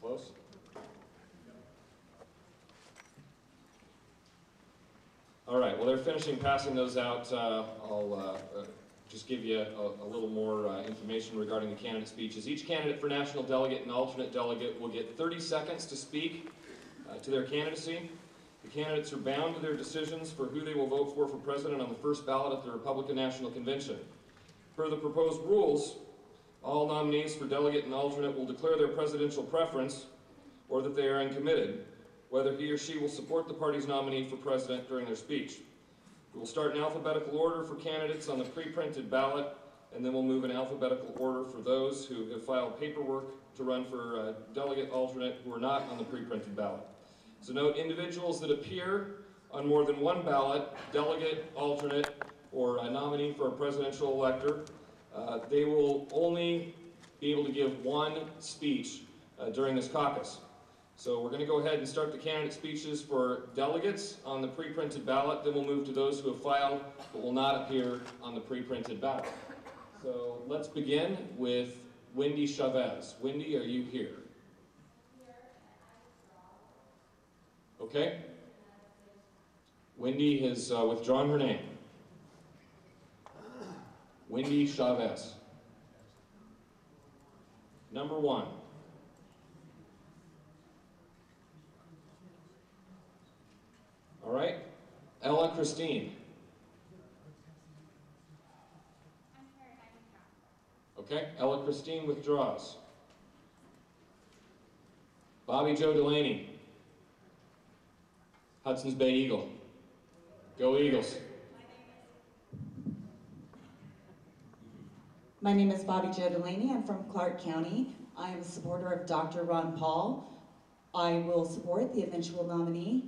Close. All right, well, they're finishing passing those out. I'll just give you a little more information regarding the candidate speeches. Each candidate for national delegate and alternate delegate will get 30 seconds to speak to their candidacy. The candidates are bound to their decisions for who they will vote for president on the first ballot at the Republican National Convention. Per the proposed rules, all nominees for delegate and alternate will declare their presidential preference or that they are uncommitted, whether he or she will support the party's nominee for president during their speech. We will start in alphabetical order for candidates on the pre-printed ballot, and then we'll move in alphabetical order for those who have filed paperwork to run for delegate alternate who are not on the pre-printed ballot. So note, individuals that appear on more than one ballot, delegate, alternate, or a nominee for a presidential elector, they will only be able to give one speech during this caucus. So we're going to go ahead and start the candidate speeches for delegates on the pre-printed ballot, then we'll move to those who have filed but will not appear on the pre-printed ballot. So let's begin with Wendy Chavez. Wendy, are you here? Okay. Wendy has withdrawn her name. Wendy Chavez. Number 1. All right. Ella Christine. Okay. Ella Christine withdraws. Bobby Joe Delaney. Hudson's Bay Eagle. Go Eagles. My name is Bobby Joe Delaney. I'm from Clark County. I am a supporter of Dr. Ron Paul. I will support the eventual nominee.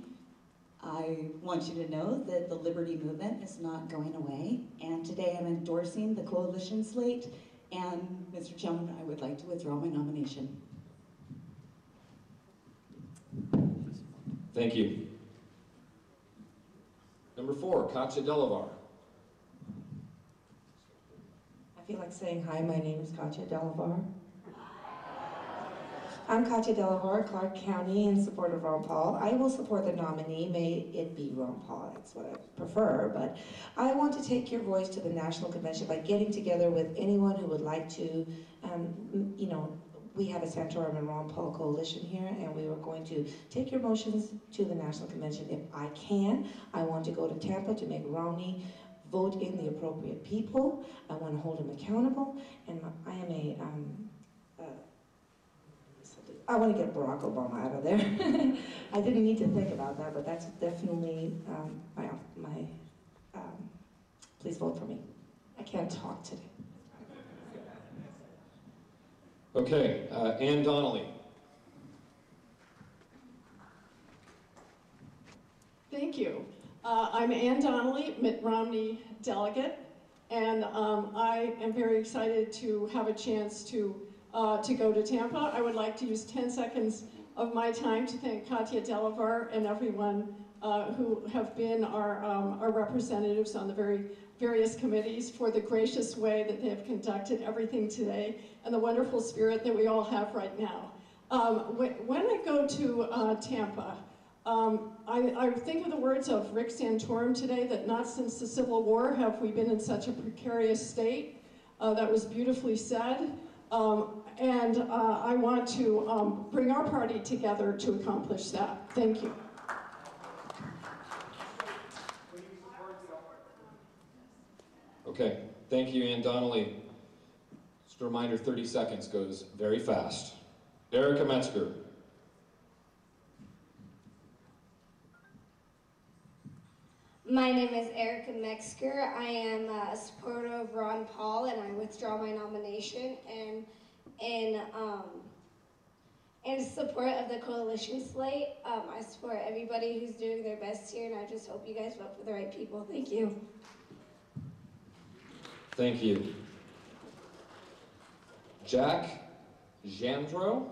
I want you to know that the Liberty Movement is not going away, and today I'm endorsing the coalition slate, and Mr. Chairman, I would like to withdraw my nomination. Thank you. Number 4, Katya Delavar. I feel like saying hi, my name is Katya Delavar. I'm Katya Delavar, Clark County, in support of Ron Paul. I will support the nominee, may it be Ron Paul, that's what I prefer, but I want to take your voice to the National Convention by getting together with anyone who would like to, you know, we have a Santorum and Ron Paul coalition here, and we are going to take your motions to the National Convention. If I can, I want to go to Tampa to make Romney vote in the appropriate people. I want to hold him accountable, and I am I want to get Barack Obama out of there. I didn't need to think about that, but that's definitely please vote for me. I can't talk today. Okay, Ann Donnelly. Thank you. I'm Ann Donnelly, Mitt Romney delegate, and I am very excited to have a chance to go to Tampa. I would like to use 10 seconds of my time to thank Katya Delavar and everyone who have been our representatives on the various committees for the gracious way that they have conducted everything today and the wonderful spirit that we all have right now. When I go to Tampa, I think of the words of Rick Santorum today, that not since the Civil War have we been in such a precarious state. That was beautifully said. And I want to bring our party together to accomplish that. Thank you. Okay, thank you, Ann Donnelly. Just a reminder, 30 seconds goes very fast. Erica Metzger. My name is Erica Metzger. I am a supporter of Ron Paul, and I withdraw my nomination. And in support of the coalition slate, I support everybody who's doing their best here, and I just hope you guys vote for the right people. Thank you. Thank you. Jack Jandro.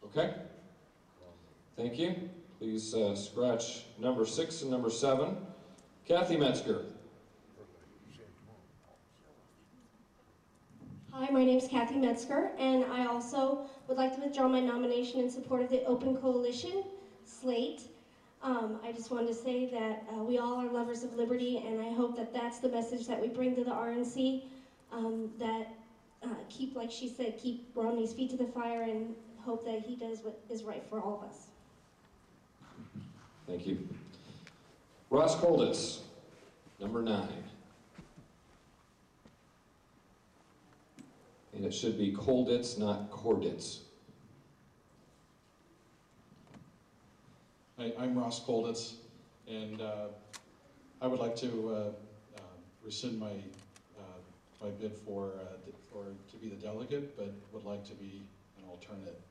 Okay. Thank you. Please scratch number 6 and number 7. Kathy Metzger. Hi, my name is Kathy Metzger, and I also would like to withdraw my nomination in support of the Open Coalition slate. I just wanted to say that we all are lovers of liberty, and I hope that that's the message that we bring to the RNC, that keep, like she said, keep Romney's feet to the fire and hope that he does what is right for all of us. Thank you. Ross Colditz, number 9. And it should be Colditz, not Corditz. Hi, I'm Ross Colditz, and I would like to rescind my my bid for to be the delegate, but would like to be an alternate.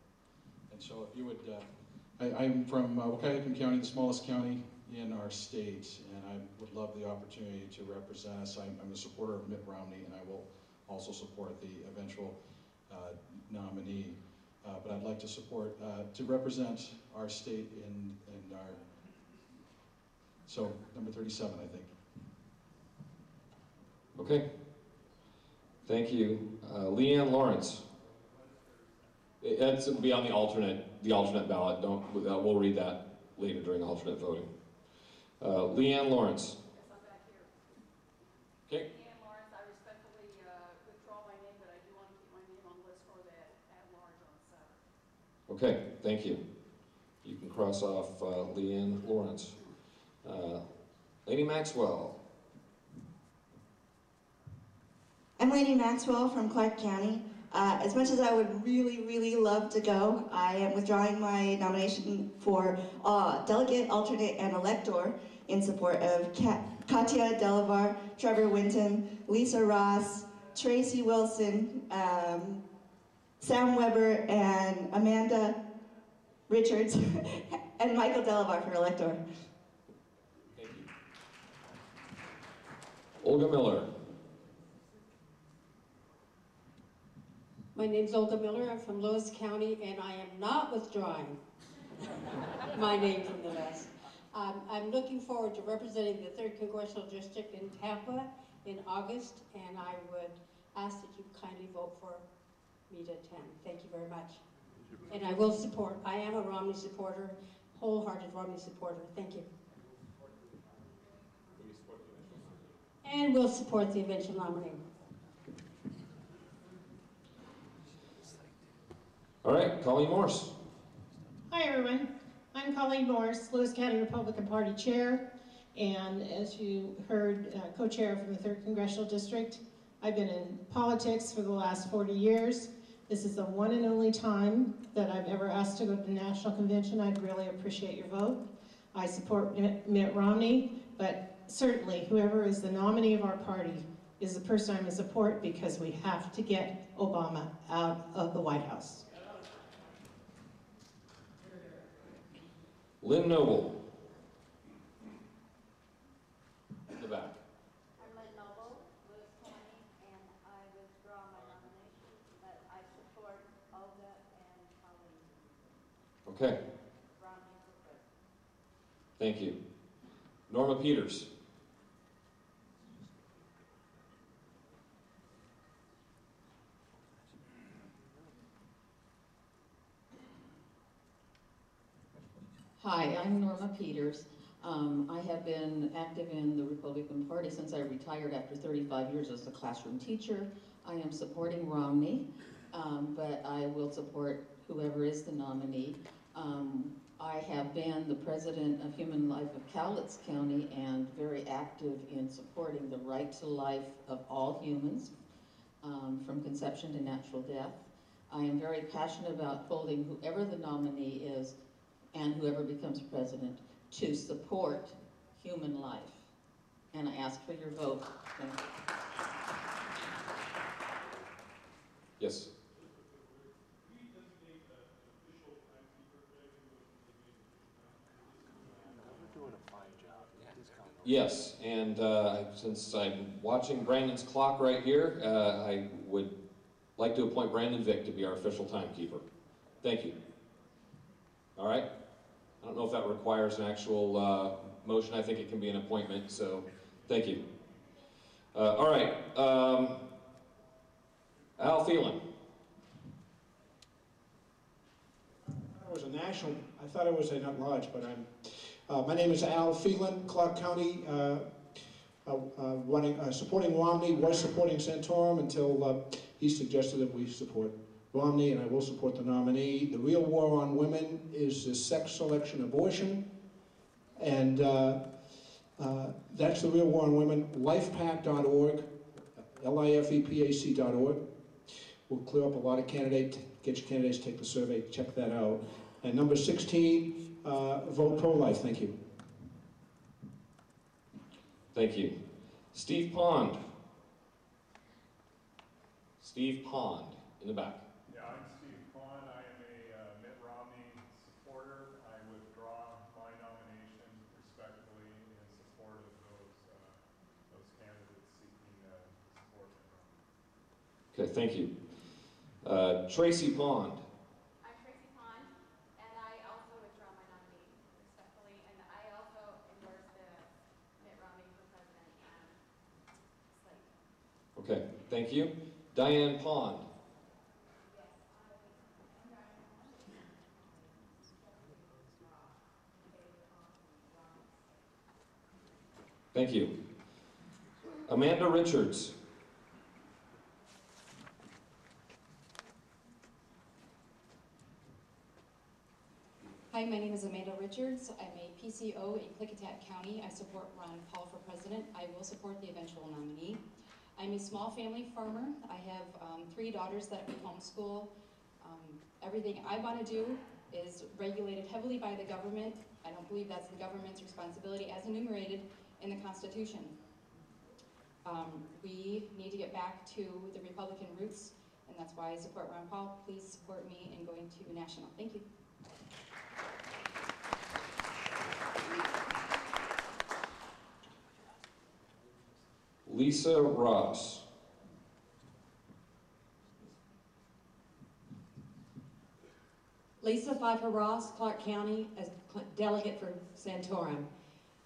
And so, if you would, I'm from Wahkiakum County, the smallest county in our state, and I would love the opportunity to represent us. I'm a supporter of Mitt Romney, and I will also support the eventual nominee. But I'd like to support, to represent our state in our, so number 37, I think. Okay. Thank you. Leanne Lawrence. That's be on the alternate ballot. Don't, we'll read that later during alternate voting. Leanne Lawrence. Yes, I'm back here. Okay. Leanne Lawrence, I respectfully withdraw my name, but I do want to keep my name on the list for that at-large on Saturday. Okay, thank you. You can cross off Leanne Lawrence. Lady Maxwell. I'm Lady Maxwell from Clark County. As much as I would really love to go, I am withdrawing my nomination for delegate, alternate, and elector in support of Katya Delavar, Trevor Winton, Lisa Ross, Tracy Wilson, Sam Weber, and Amanda Richards, and Michael Delavar for elector. Thank you. Olga Miller. My name's Olga Miller. I'm from Lewis County, and I am not withdrawing my name from the list. I'm looking forward to representing the 3rd Congressional District in Tampa in August, and I would ask that you kindly vote for me to attend. Thank you very much. And I will support, I am a Romney supporter, wholehearted Romney supporter. Thank you. And we'll support the eventual nominee. All right, Colleen Morse. Hi everyone, I'm Colleen Morse, Lewis County Republican Party Chair, and as you heard, co-chair from the 3rd Congressional District. I've been in politics for the last 40 years. This is the one and only time that I've ever asked to go to the National Convention. I'd really appreciate your vote. I support Mitt Romney, but certainly whoever is the nominee of our party is the person I'm in support, because we have to get Obama out of the White House. Lynn Noble. In the back. I'm Lynn Noble, Lewis County, and I withdraw my nomination, but I support Olga and Colleen. Okay. Romney for president. Thank you. Norma Peters. Hi, I'm Norma Peters. I have been active in the Republican Party since I retired after 35 years as a classroom teacher. I am supporting Romney, but I will support whoever is the nominee. I have been the president of Human Life of Cowlitz County and very active in supporting the right to life of all humans, from conception to natural death. I am very passionate about holding whoever the nominee is and whoever becomes president to support human life. And I ask for your vote. Thank you. Yes. Yes, and since I'm watching Brandon's clock right here, I would like to appoint Brandon Vick to be our official timekeeper. Thank you. All right. I don't know if that requires an actual motion. I think it can be an appointment, so thank you. All right. Alfie Phelan. I thought it was an at-large, but my name is Al Phelan, Clark County, supporting Romney, was supporting Santorum until he suggested that we support Romney, and I will support the nominee. The real war on women is the sex selection abortion, and that's the real war on women. Lifepac.org, lifepac.org. We'll clear up a lot of candidates, get your candidates to take the survey, check that out. And number 16, vote pro-life. Thank you. Thank you. Steve Pond. Steve Pond, in the back. Yeah, I'm Steve Pond. I am a Mitt Romney supporter. I withdraw my nomination respectfully in support of those candidates seeking support. Okay, thank you. Tracy Pond. I'm Tracy Pond, and I also withdraw my nominee respectfully, and I also endorse the Mitt Romney for president slate. Okay, thank you. Diane Pond. Thank you. Amanda Richards. Hi, my name is Amanda Richards. I'm a PCO in Klickitat County. I support Ron Paul for president. I will support the eventual nominee. I'm a small family farmer. I have 3 daughters that we homeschool. Everything I want to do is regulated heavily by the government. I don't believe that's the government's responsibility as enumerated in the Constitution. We need to get back to the Republican roots, and that's why I support Ron Paul. Please support me in going to national. Thank you. Lisa Ross. Lisa Pfeiffer Ross, Clark County, as delegate for Santorum.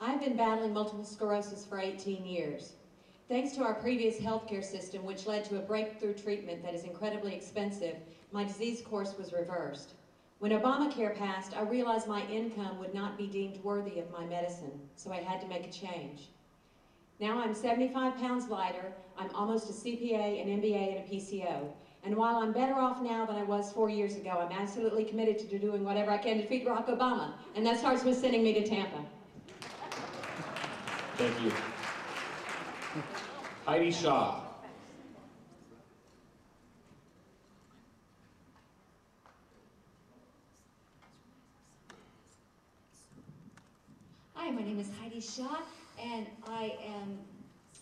I've been battling multiple sclerosis for 18 years. Thanks to our previous healthcare system, which led to a breakthrough treatment that is incredibly expensive, my disease course was reversed. When Obamacare passed, I realized my income would not be deemed worthy of my medicine, so I had to make a change. Now I'm 75 pounds lighter, I'm almost a CPA, an MBA, and a PCO. And while I'm better off now than I was 4 years ago, I'm absolutely committed to doing whatever I can to defeat Barack Obama. And that starts with sending me to Tampa. Thank you. Heidi Shaw. Hi, my name is Heidi Shaw, and I am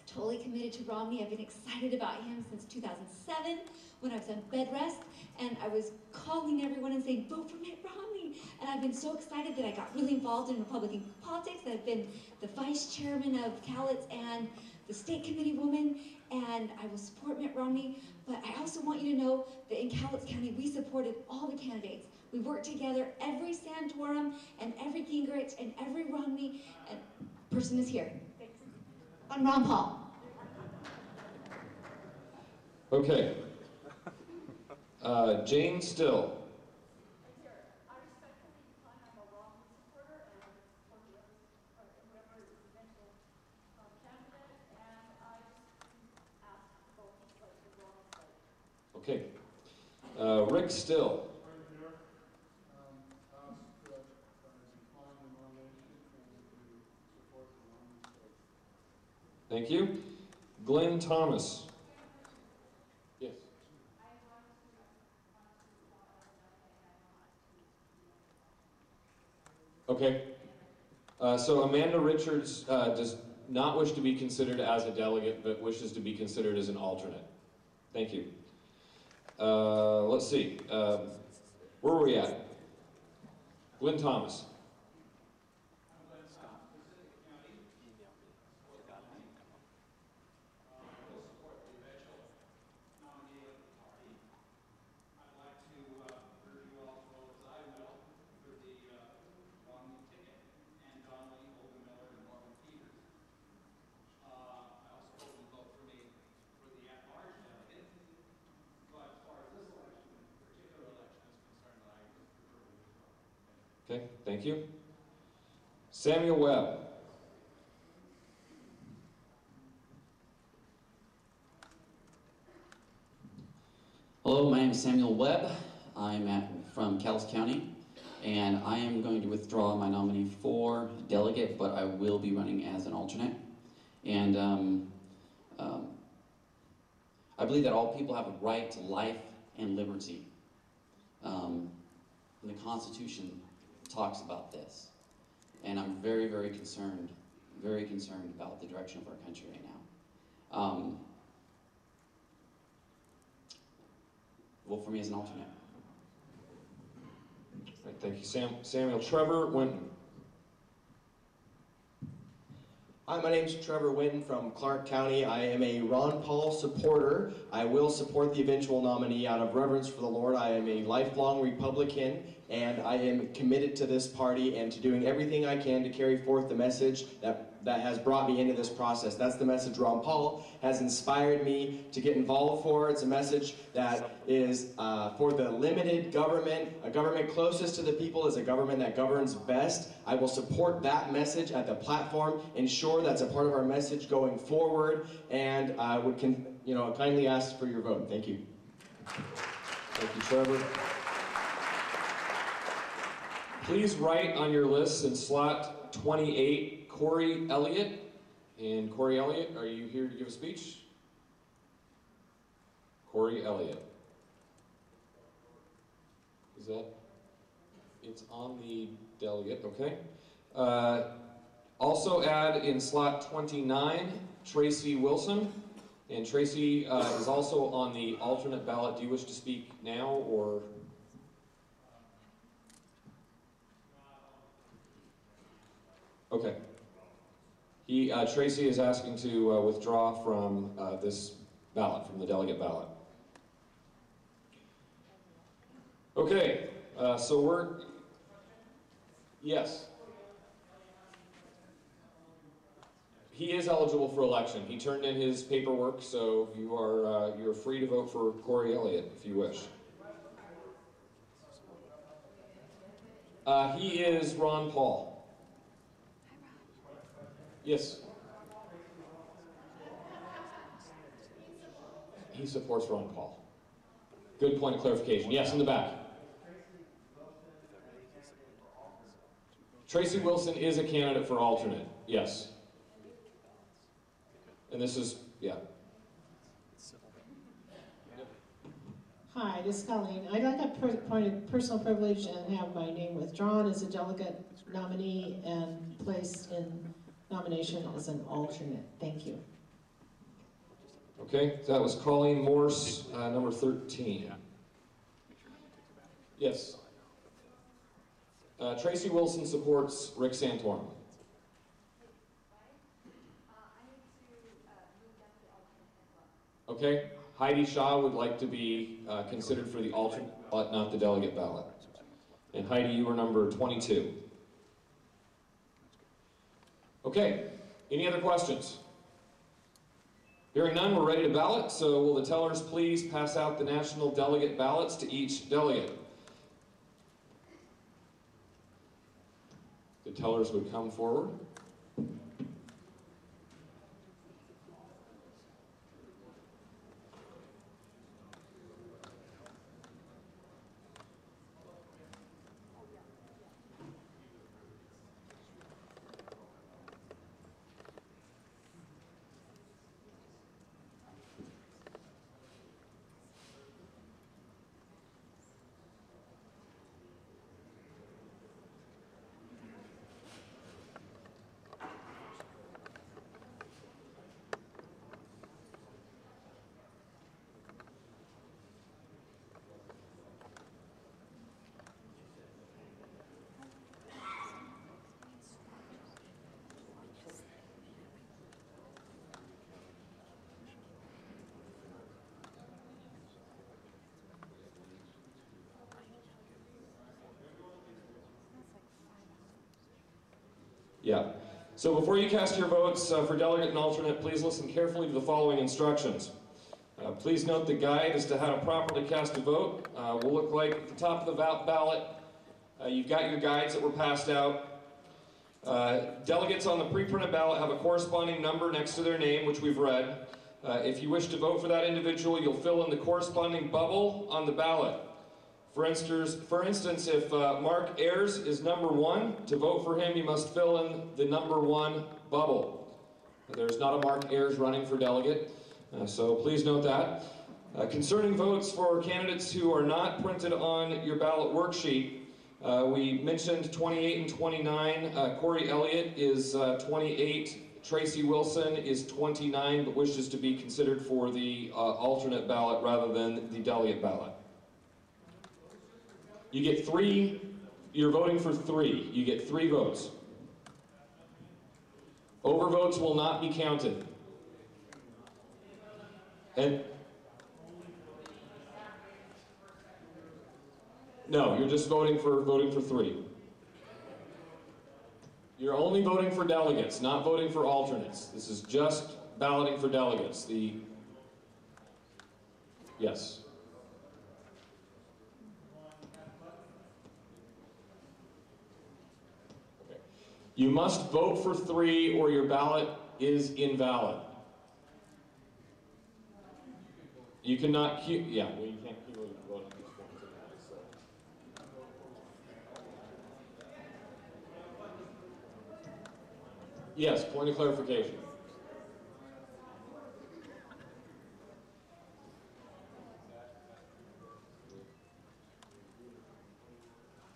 totally committed to Romney. I've been excited about him since 2007 when I was on bed rest, and I was calling everyone and saying, vote for Mitt Romney. And I've been so excited that I got really involved in Republican politics. I've been the vice chairman of Cowlitz and the state committee woman, and I will support Mitt Romney. But I also want you to know that in Cowlitz County, we supported all the candidates. We worked together, every Santorum and every Gingrich and every Romney and person is here. Thanks. I'm Ron Paul. Okay. Jane Still. Okay. Rick Still. Thank you. Glenn Thomas. Yes. Okay. So Amanda Richards does not wish to be considered as a delegate, but wishes to be considered as an alternate. Thank you. Let's see. Where were we at? Glenn Thomas. Okay, thank you. Samuel Webb. Hello, my name is Samuel Webb. From Calais County, and I am going to withdraw my nominee for delegate, but I will be running as an alternate. And I believe that all people have a right to life and liberty. And the Constitution talks about this. And I'm very, very concerned about the direction of our country right now. Vote for me as an alternate. All right, thank you, Samuel. Trevor Winton. Hi, my name is Trevor Winton from Clark County. I am a Ron Paul supporter. I will support the eventual nominee out of reverence for the Lord. I am a lifelong Republican, and I am committed to this party and to doing everything I can to carry forth the message that has brought me into this process. That's the message Ron Paul has inspired me to get involved for. It's a message that is for the limited government. A government closest to the people is a government that governs best. I will support that message at the platform, ensure that's a part of our message going forward, and I would kindly ask for your vote. Thank you. Thank you, Trevor. Please write on your list in slot 28, Corey Elliott. And Corey Elliott, are you here to give a speech? Corey Elliott. Is that? It's on the delegate, okay. Also add in slot 29, Tracy Wilson. And Tracy is also on the alternate ballot. Do you wish to speak now or? Okay. Tracy is asking to withdraw from this ballot, from the delegate ballot. Okay, so yes. He is eligible for election. He turned in his paperwork, so you're free to vote for Corey Elliott if you wish. He is Ron Paul. Yes. He supports Ron Paul. Good point of clarification. Yes, in the back. Tracy Wilson is a candidate for alternate. Yes. And this is, yeah. Hi, this is Colleen. I'd like a point of personal privilege and have my name withdrawn as a delegate nominee and placed in nomination as an alternate. Thank you. Okay, that was Colleen Morse, number 13. Yes. Tracy Wilson supports Rick Santorum. Okay, Heidi Shaw would like to be considered for the alternate, but not the delegate ballot. And Heidi, you were number 22. Okay, any other questions? Hearing none, we're ready to ballot, so will the tellers please pass out the national delegate ballots to each delegate? The tellers would come forward. Yeah. So before you cast your votes for delegate and alternate, please listen carefully to the following instructions. Please note the guide as to how to properly cast a vote will look like at the top of the ballot. You've got your guides that were passed out. Delegates on the pre-printed ballot have a corresponding number next to their name, which we've read. If you wish to vote for that individual, you'll fill in the corresponding bubble on the ballot. For instance, if Mark Ayers is number 1, to vote for him, you must fill in the number 1 bubble. There's not a Mark Ayers running for delegate, so please note that. Concerning votes for candidates who are not printed on your ballot worksheet, we mentioned 28 and 29. Corey Elliott is 28. Tracy Wilson is 29, but wishes to be considered for the alternate ballot rather than the delegate ballot. You get 3, you're voting for 3. You get 3 votes. Overvotes will not be counted. And no, you're just voting for 3. You're only voting for delegates, not voting for alternates. This is just balloting for delegates. Yes. Okay. You must vote for 3 or your ballot is invalid. You cannot, yeah, well, you can't cumulatively vote on these forms anyway, so. Yes, point of clarification.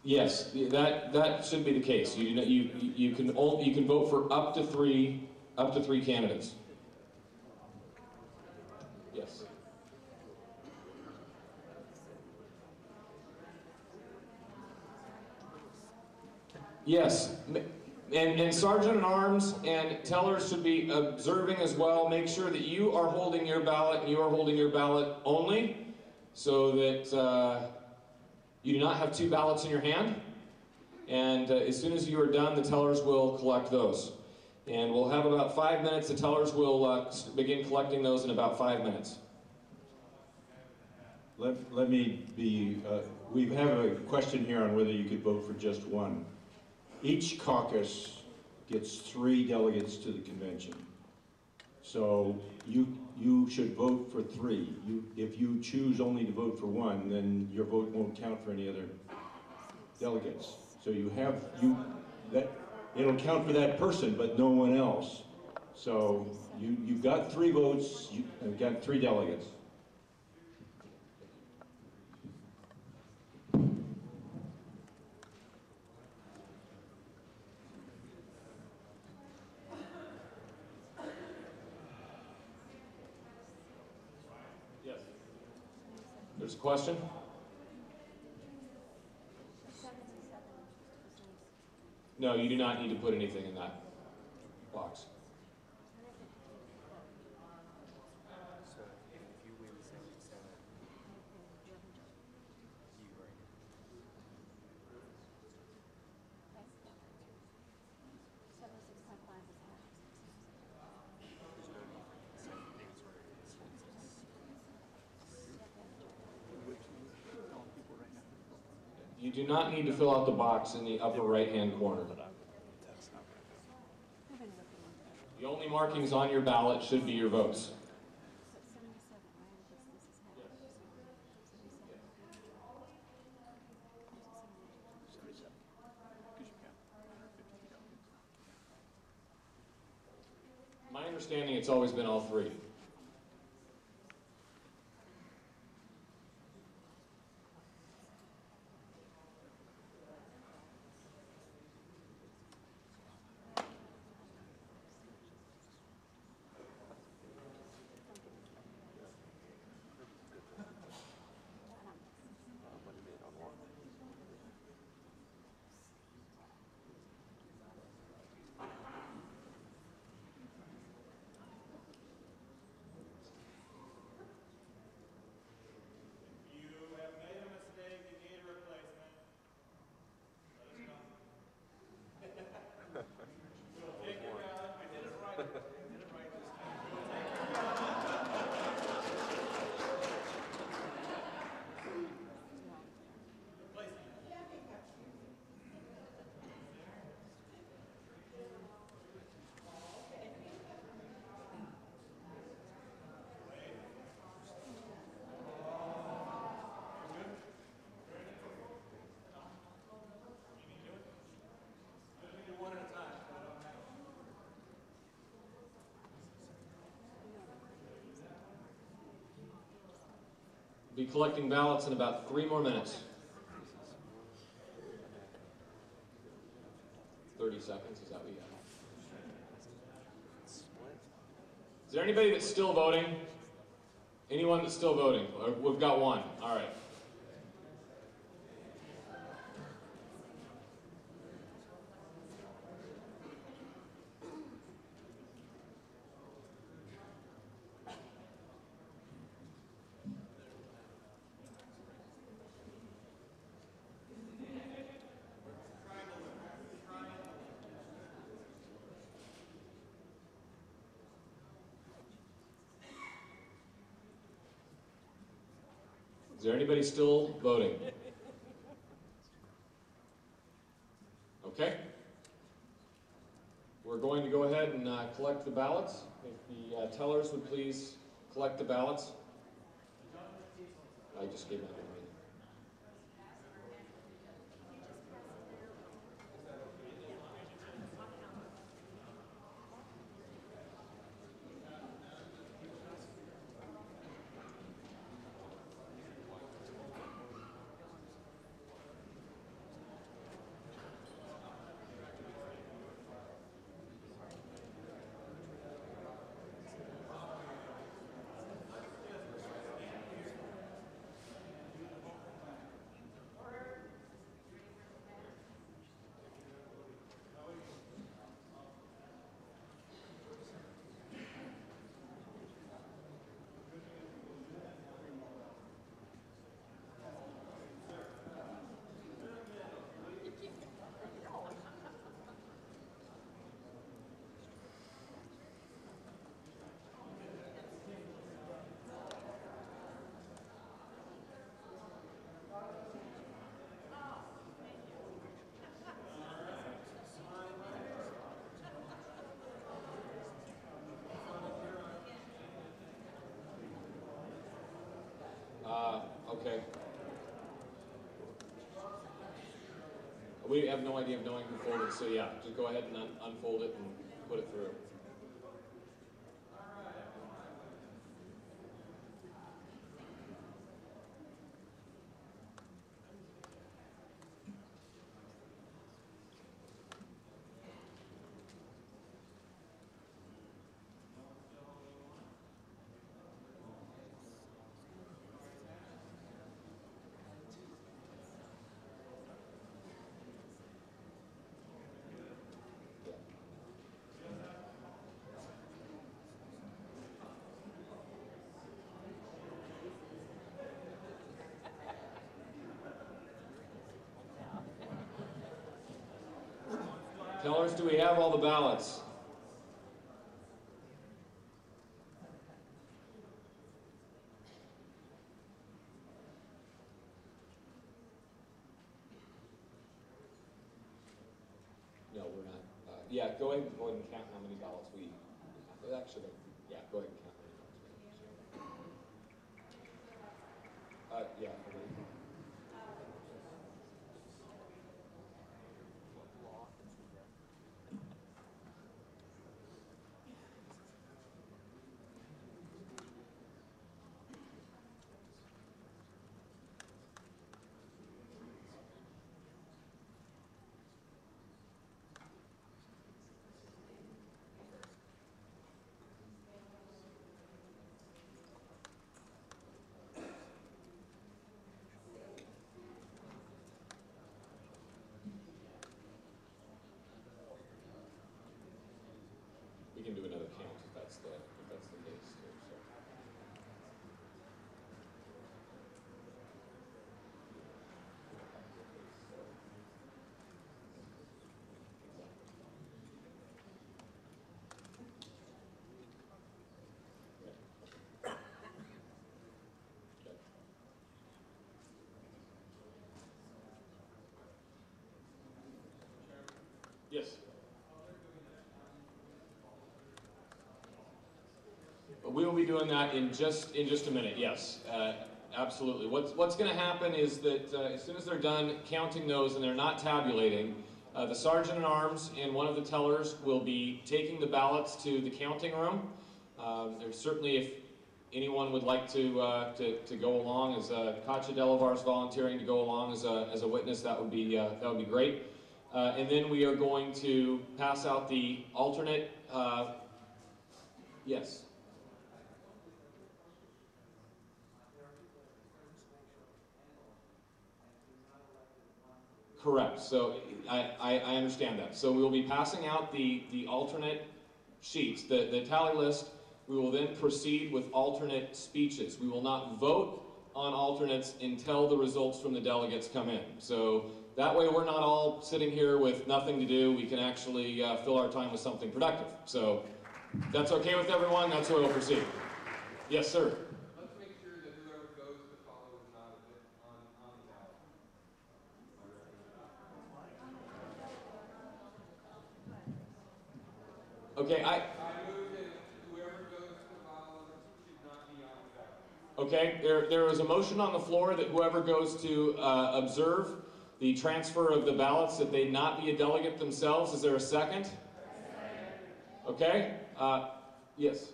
Yes, that should be the case. You can vote for up to three candidates. Yes. Yes, and sergeant-at-arms and tellers should be observing as well. Make sure that you are holding your ballot and you are holding your ballot only, so that you do not have 2 ballots in your hand. And as soon as you are done, the tellers will collect those. And we'll have about 5 minutes. The tellers will begin collecting those in about 5 minutes. Let me be, we have a question here on whether you could vote for just one. Each caucus gets 3 delegates to the convention. So you should vote for 3. If you choose only to vote for 1, then your vote won't count for any other delegates. So it'll count for that person, but no one else. So you've got 3 votes, you've got 3 delegates. There's a question? No, you do not need to put anything in that box. You do not need to fill out the box in the upper right-hand corner. The only markings on your ballot should be your votes. My understanding, it's always been all 3. Be collecting ballots in about 3 more minutes. 30 seconds, is that what you got? Is there anybody that's still voting? Anyone that's still voting? We've got one. All right. Is there anybody still voting? Okay. We're going to go ahead and collect the ballots. If the tellers would please collect the ballots. I just gave my name. Okay. We have no idea of knowing who folded, so yeah, just go ahead and unfold it and put it through. Tellers, do we have all the ballots? No, we're not. Yeah, go ahead and count how many ballots we have. Actually, yeah, go ahead and count how many ballots we have. Yeah. We can do another count if that's the case too. So. Yes. We will be doing that in just a minute. Yes, absolutely. What's going to happen is that as soon as they're done counting those and they're not tabulating, the sergeant-at-arms and one of the tellers will be taking the ballots to the counting room. There's certainly, anyone would like to go along, as Katja Delavar's volunteering to go along as a witness, that would be great. And then we are going to pass out the alternate. Yes. Correct. So I understand that. So we will be passing out the alternate sheets, the tally list. We will then proceed with alternate speeches. We will not vote on alternates until the results from the delegates come in. So that way we're not all sitting here with nothing to do. We can actually fill our time with something productive. So if that's okay with everyone, that's the way we'll proceed. Yes, sir. Let's make sure that whoever goes to follow is not on the ballot. Okay, I move that whoever goes to follow should not be on the ballot. Okay, there is a motion on the floor that whoever goes to observe the transfer of the ballots, that they not be a delegate themselves. Is there a second? Okay, yes.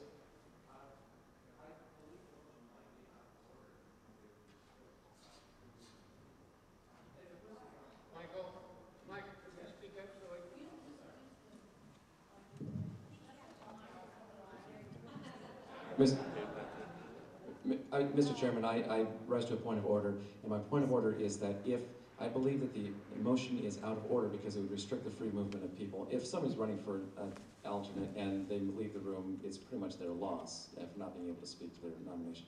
Mr. Chairman, I rise to a point of order, and my point of order is that if I believe that the motion is out of order because it would restrict the free movement of people. If somebody's running for an alternate and they leave the room, it's pretty much their loss of not being able to speak to their nomination.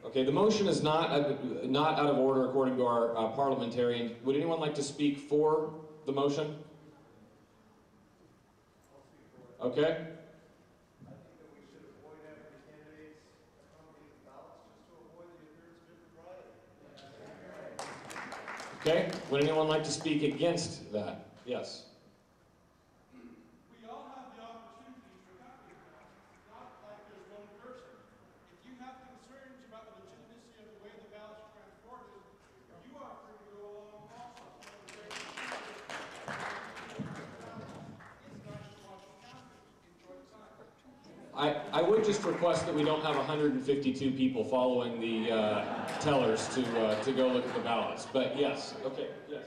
Okay, the motion is not out of order according to our parliamentarian. Would anyone like to speak for the motion? Okay. Okay, would anyone like to speak against that? Yes. We all have the opportunities for copy ballots. It's not like there's one person. If you have concerns about the legitimacy of the way the ballots are transported, you are free to go along also. It's nice to watch the counters. Enjoy the time. I would just request that we don't have 152 people following the tellers to go look at the ballots. But yes, okay, yes.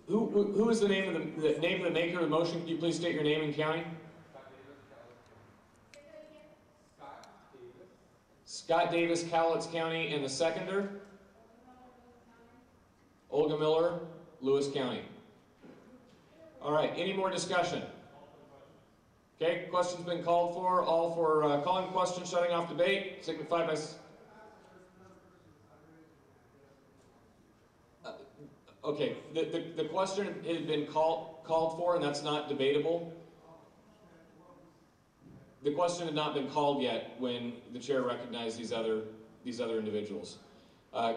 Who is the name of the maker of the motion? Can you please state your name and county? Scott Davis, Cowlitz County, and the seconder? Olga Miller, Lewis County. All right, any more discussion? Okay, question's been called for. All for calling question, shutting off debate, signify by... Okay, the question has been called for, and that's not debatable. The question had not been called yet when the chair recognized these other individuals.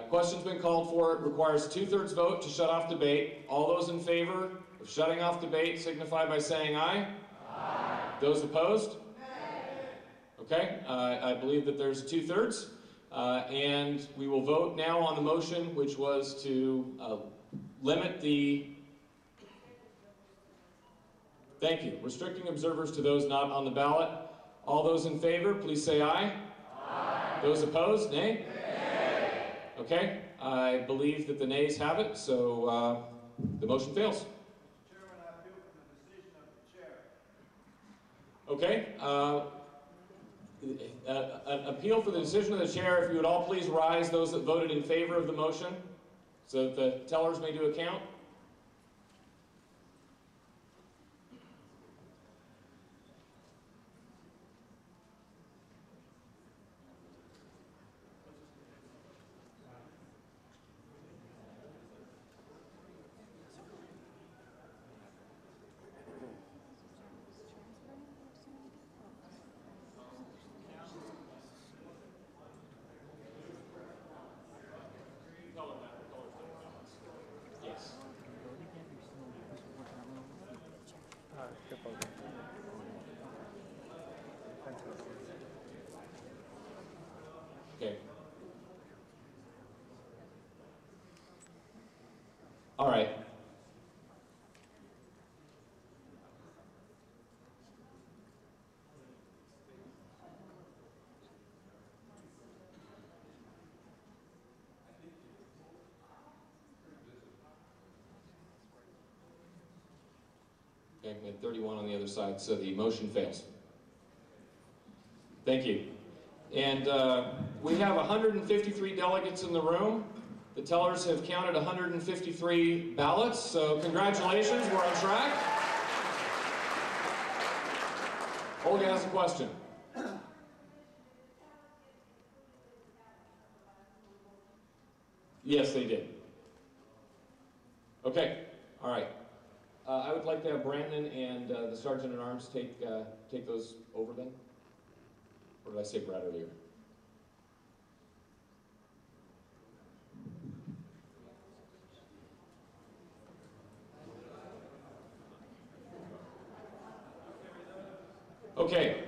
Question's been called for. It requires 2/3 vote to shut off debate. All those in favor of shutting off debate signify by saying aye. Aye. Those opposed? Nay. Okay, I believe that there's 2/3. And we will vote now on the motion, which was to limit the... Thank you. Restricting observers to those not on the ballot. All those in favor, please say aye. Aye. Those opposed, nay? Nay. Okay, I believe that the nays have it, so the motion fails. Chairman, I appeal for the decision of the chair. Okay. An appeal for the decision of the chair. If you would all please rise, those that voted in favor of the motion, so that the tellers may do a count. Okay. All right. Okay, we had 31 on the other side, so the motion fails. Thank you. And we have 153 delegates in the room. The tellers have counted 153 ballots, so congratulations, we're on track. Olga has a question. Yes, they did. Okay, all right. I would like to have Brandon and the Sergeant-at-Arms take those over then. Or did I say Brad earlier? Okay,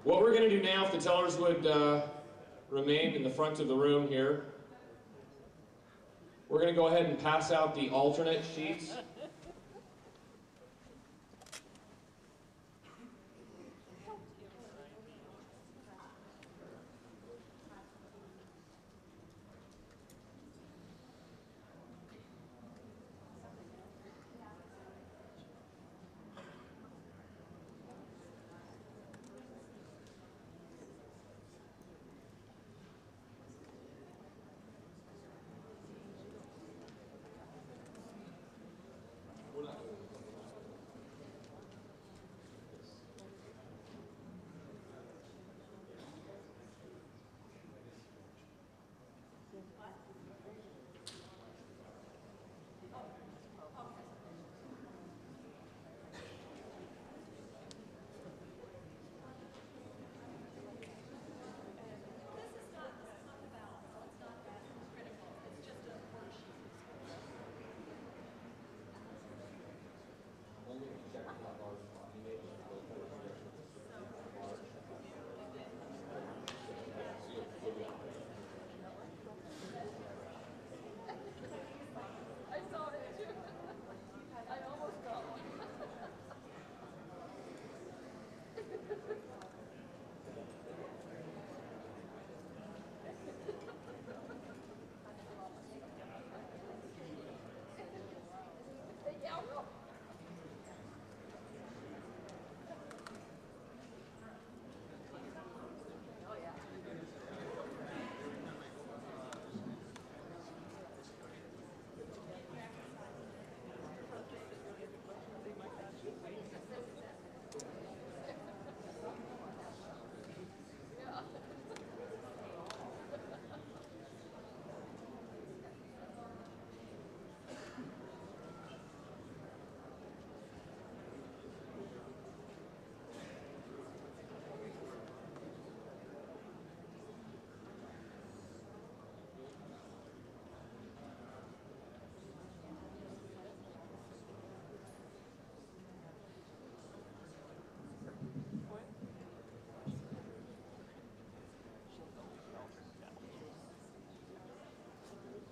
what we're going to do now, if the tellers would remain in the front of the room here, we're going to go ahead and pass out the alternate sheets.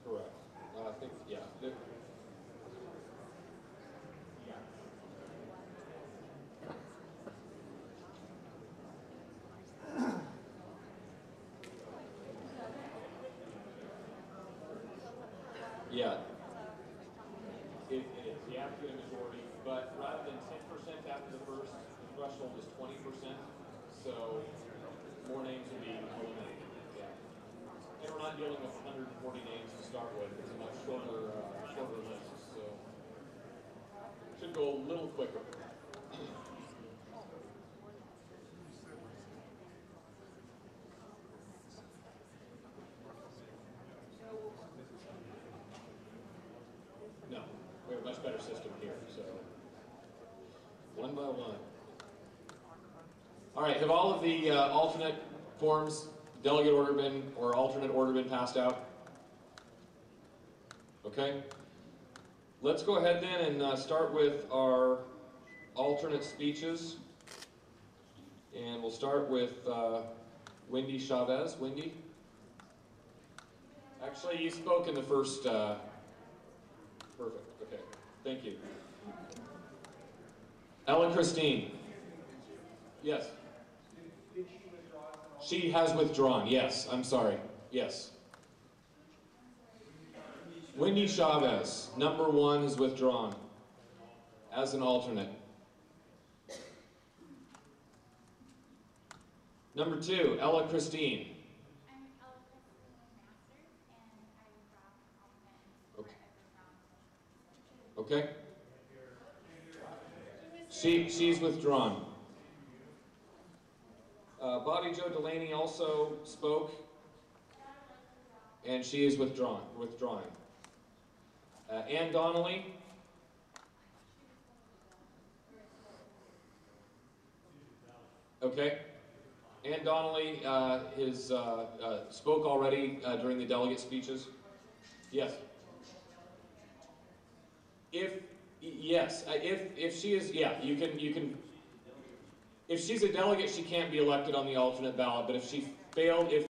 Correct. I think, yeah. Yeah. It is. You have to get a majority, but rather than 10% after the first, the threshold is 20%, so more names will be eliminated. Yeah. And we're not dealing with 140 names to start with. It's a much shorter list, so should go a little quicker. No, we have a much better system here, so one by one. All right, have all of the alternate forms, delegate order been, or alternate order been passed out? Okay. Let's go ahead then and start with our alternate speeches. And we'll start with Wendy Chavez. Wendy? Actually, you spoke in the first... Perfect, okay. Thank you. Ellen Christine. Yes. She has withdrawn, yes. I'm sorry. Yes. Wendy Chavez, number 1, is withdrawn as an alternate. Number 2, Ella Christine. I'm Ella Christine Masters, and I would draw alternate for Okay. She's withdrawn. Bobby Jo Delaney also spoke, and she is withdrawing. Ann Donnelly. Okay. Ann Donnelly spoke already during the delegate speeches. Yes. If she is, yeah, you can. If she's a delegate, she can't be elected on the alternate ballot. But if she failed, if